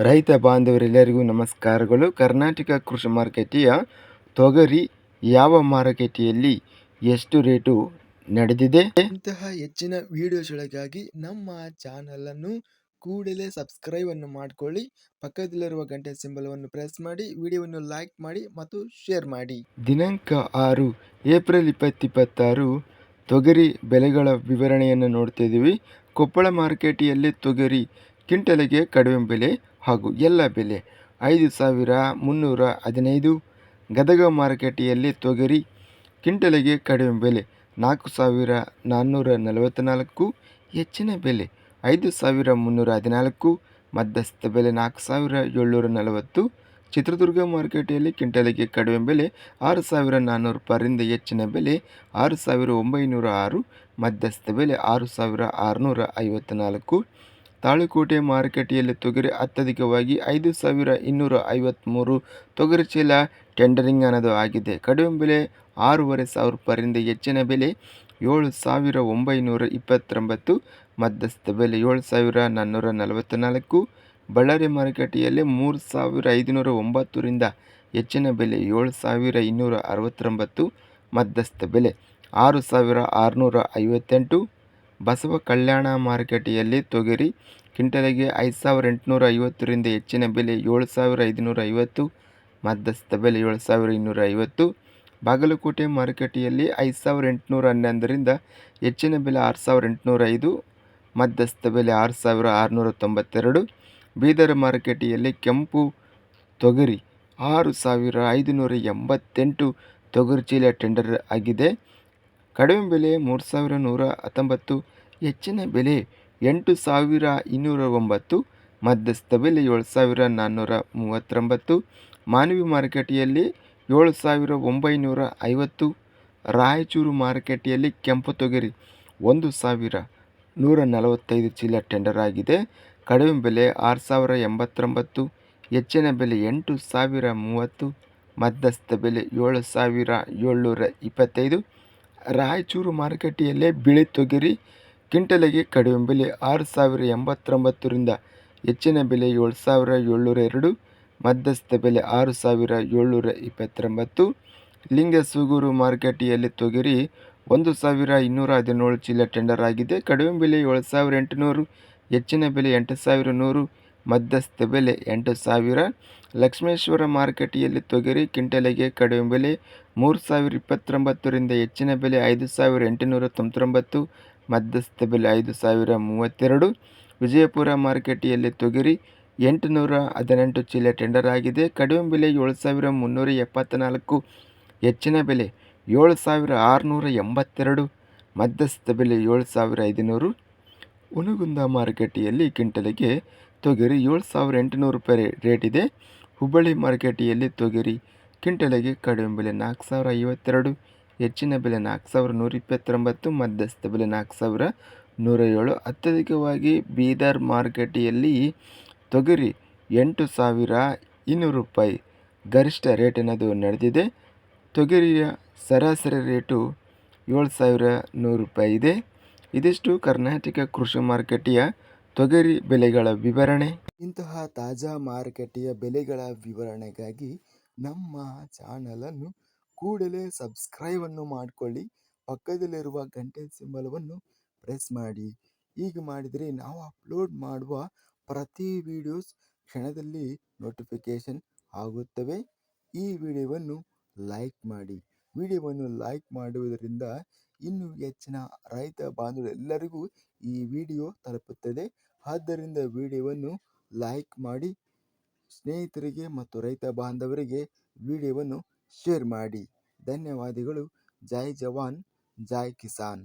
ರೈತ ಬಾಂಧವರೆಲ್ಲರಿಗೂ ನಮಸ್ಕಾರಗಳು. ಕರ್ನಾಟಕ ಕೃಷಿ ಮಾರುಕಟ್ಟೆಯ ತೊಗರಿ ಯಾವ ಮಾರುಕಟ್ಟೆಯಲ್ಲಿ ಎಷ್ಟು ರೇಟು ನಡೆದಿದೆ? ಇಂತಹ ಹೆಚ್ಚಿನ ವಿಡಿಯೋಸ್ಗಳಿಗಾಗಿ ನಮ್ಮ ಚಾನಲನ್ನು ಕೂಡಲೇ ಸಬ್ಸ್ಕ್ರೈಬ್ ಅನ್ನು ಮಾಡಿಕೊಳ್ಳಿ. ಪಕ್ಕದಲ್ಲಿರುವ ಗಂಟೆ ಸಿಂಬಲವನ್ನು ಪ್ರೆಸ್ ಮಾಡಿ, ವಿಡಿಯೋವನ್ನು ಲೈಕ್ ಮಾಡಿ ಮತ್ತು ಶೇರ್ ಮಾಡಿ. ದಿನಾಂಕ 6 ಏಪ್ರಿಲ್ 2026 ತೊಗರಿ ಬೆಲೆಗಳ ವಿವರಣೆಯನ್ನು ನೋಡ್ತಾ ಇದ್ದೀವಿ. ಕೊಪ್ಪಳ ಮಾರುಕಟ್ಟೆಯಲ್ಲಿ ತೊಗರಿ ಕ್ವಿಂಟಲಿಗೆ ಕಡಿಮೆ ಬೆಲೆ ಹಾಗೂ ಎಲ್ಲ ಬೆಲೆ 5,315. ಗದಗ ಮಾರುಕಟ್ಟೆಯಲ್ಲಿ ತೊಗರಿ ಕ್ವಿಂಟಲಿಗೆ ಕಡಿಮೆ ಬೆಲೆ 4,444, ಹೆಚ್ಚಿನ ಬೆಲೆ 5,314, ಮಧ್ಯಸ್ಥ ಬೆಲೆ 4,740. ಚಿತ್ರದುರ್ಗ ಮಾರುಕಟ್ಟೆಯಲ್ಲಿ ಕ್ವಿಂಟಲಿಗೆ ಕಡಿಮೆ ಬೆಲೆ 6,400 ರೂಪಾಯಿಯಿಂದ ಹೆಚ್ಚಿನ ಬೆಲೆ 6,906, ಮಧ್ಯಸ್ಥ ಬೆಲೆ 6,654. ತಾಳಿಕೋಟೆ ಮಾರುಕಟ್ಟೆಯಲ್ಲಿ ತೊಗರಿ ಅತ್ಯಧಿಕವಾಗಿ 5,253 ತೊಗರಿ ಚೀಲ ಟೆಂಡರಿಂಗ್ ಅನ್ನೋದು ಆಗಿದೆ. ಕಡಿಮೆ ಬೆಲೆ 6,500 ರೂಪಾಯಿಯಿಂದ ಹೆಚ್ಚಿನ ಬೆಲೆ 7,929, ಮಧ್ಯಸ್ಥ ಬೆಲೆ 7,444. ಬಳ್ಳಾರಿ ಮಾರುಕಟ್ಟೆಯಲ್ಲಿ 3,509ರಿಂದ ಹೆಚ್ಚಿನ ಬೆಲೆ 7,269, ಮಧ್ಯಸ್ಥ ಬೆಲೆ 6,658. ಬಸವ ಕಲ್ಯಾಣ ಮಾರುಕಟ್ಟೆಯಲ್ಲಿ ತೊಗರಿ ಕ್ವಿಂಟಲಿಗೆ 5,850ರಿಂದ ಹೆಚ್ಚಿನ ಬೆಲೆ 7,550, ಮಧ್ಯಸ್ಥ ಬೆಲೆ 7,250. ಬಾಗಲಕೋಟೆ ಮಾರುಕಟ್ಟೆಯಲ್ಲಿ 5,811ರಿಂದ ಹೆಚ್ಚಿನ ಬೆಲೆ 6,805, ಮಧ್ಯಸ್ಥ ಬೆಲೆ 6,692. ಬೀದರ್ ಮಾರುಕಟ್ಟೆಯಲ್ಲಿ ಕೆಂಪು ತೊಗರಿ 6,588 ತೊಗರಿ ಚೀಲ ಟೆಂಡರ್ ಆಗಿದೆ. ಕಡಿಮೆ ಬೆಲೆ 3,119, ಹೆಚ್ಚಿನ ಬೆಲೆ 8,209, ಮಧ್ಯಸ್ಥ ಬೆಲೆ 7,439. ಮಾನವಿ ಮಾರುಕಟ್ಟೆಯಲ್ಲಿ 7,950. ರಾಯಚೂರು ಮಾರುಕಟ್ಟೆಯಲ್ಲಿ ಕೆಂಪು ತೊಗರಿ 1,145 ಚೀಲ ಟೆಂಡರ್ ಆಗಿದೆ. ಕಡಿಮೆ ಬೆಲೆ 6,089, ಹೆಚ್ಚಿನ ಬೆಲೆ 8,030, ಮಧ್ಯಸ್ಥ ಬೆಲೆ 7,725. ರಾಯಚೂರು ಮಾರುಕಟ್ಟೆಯಲ್ಲೇ ಬಿಳಿ ತೊಗರಿ ಕ್ವಿಂಟಲಿಗೆ ಕಡಿಮೆ ಬೆಲೆ 6,089ರಿಂದ ಹೆಚ್ಚಿನ ಬೆಲೆ 7,702, ಮಧ್ಯಸ್ಥ ಬೆಲೆ 6,729. ಲಿಂಗಸೂಗೂರು ಮಾರುಕಟ್ಟೆಯಲ್ಲಿ ತೊಗರಿ 1,217 ಚೀಲ ಟೆಂಡರ್ ಆಗಿದೆ. ಕಡಿಮೆ ಬೆಲೆ 7,800, ಹೆಚ್ಚಿನ ಬೆಲೆ 8,100, ಮಧ್ಯಸ್ಥ ಬೆಲೆ 8,000. ಲಕ್ಷ್ಮೇಶ್ವರ ಮಾರುಕಟ್ಟೆಯಲ್ಲಿ ತೊಗರಿ ಕ್ವಿಂಟಲಿಗೆ ಕಡಿಮೆ ಬೆಲೆ 3,029ರಿಂದ ಹೆಚ್ಚಿನ ಬೆಲೆ 5,899, ಮಧ್ಯಸ್ಥ ಬೆಲೆ 5,032. ವಿಜಯಪುರ ಮಾರುಕಟ್ಟೆಯಲ್ಲಿ ತೊಗರಿ 818 ಚೀಲ ಟೆಂಡರ್ ಆಗಿದೆ. ಕಡಿಮೆ ಬೆಲೆ 7,374, ಹೆಚ್ಚಿನ ಬೆಲೆ 7,682, ಮಧ್ಯಸ್ಥ ಬೆಲೆ 7,500. ಹುನಗುಂದ ಮಾರುಕಟ್ಟೆಯಲ್ಲಿ ಕ್ವಿಂಟಲಿಗೆ ತೊಗರಿ 7,800 ರೂಪಾಯಿ ರೇಟ್ ಇದೆ. ಹುಬ್ಬಳ್ಳಿ ಮಾರುಕಟ್ಟೆಯಲ್ಲಿ ತೊಗರಿ ಕ್ವಿಂಟಲಿಗೆ ಕಡಿಮೆ ಬೆಲೆ 4,052, ಹೆಚ್ಚಿನ ಬೆಲೆ 4,129, ಮಧ್ಯಸ್ಥ ಬೆಲೆ 4,107. ಅತ್ಯಧಿಕವಾಗಿ ಬೀದರ್ ಮಾರುಕಟ್ಟೆಯಲ್ಲಿ ತೊಗರಿ 8,200 ರೂಪಾಯಿ ಗರಿಷ್ಠ ರೇಟ್ ಅನ್ನೋದು ನಡೆದಿದೆ. ತೊಗರಿಯ ಸರಾಸರಿ ರೇಟು 7,100 ರೂಪಾಯಿ ಇದೆ. ಇದಿಷ್ಟು ಕರ್ನಾಟಕ ಕೃಷಿ ಮಾರುಕಟ್ಟೆಯ ತೊಗರಿ ಬೆಲೆಗಳ ವಿವರಣೆ. ಇಂತಹ ತಾಜಾ ಮಾರುಕಟ್ಟೆಯ ಬೆಲೆಗಳ ವಿವರಣೆಗಾಗಿ ನಮ್ಮ ಚಾನಲನ್ನು ಕೂಡಲೇ ಸಬ್ಸ್ಕ್ರೈಬ್ ಅನ್ನು ಮಾಡಿಕೊಳ್ಳಿ. ಪಕ್ಕದಲ್ಲಿರುವ ಗಂಟೆ ಸಿಂಬಲವನ್ನು ಪ್ರೆಸ್ ಮಾಡಿ. ಹೀಗೆ ಮಾಡಿದರೆ ನಾವು ಅಪ್ಲೋಡ್ ಮಾಡುವ ಪ್ರತಿ ವಿಡಿಯೋಸ್ ಕ್ಷಣದಲ್ಲಿ ನೋಟಿಫಿಕೇಶನ್ ಆಗುತ್ತವೆ. ಈ ವಿಡಿಯೋವನ್ನು ಲೈಕ್ ಮಾಡಿ. ವಿಡಿಯೋವನ್ನು ಲೈಕ್ ಮಾಡುವುದರಿಂದ ಇನ್ನೂ ಹೆಚ್ಚಿನ ರೈತ ಬಾಂಧವರೆಲ್ಲರಿಗೂ ಈ ವಿಡಿಯೋ ತಲುಪುತ್ತದೆ. ಆದ್ದರಿಂದ ವಿಡಿಯೋವನ್ನು ಲೈಕ್ ಮಾಡಿ, ಸ್ನೇಹಿತರಿಗೆ ಮತ್ತು ರೈತ ಬಾಂಧವರಿಗೆ ವಿಡಿಯೋವನ್ನು ಶೇರ್ ಮಾಡಿ. ಧನ್ಯವಾದಗಳು. ಜೈ ಜವಾನ್, ಜೈ ಕಿಸಾನ್.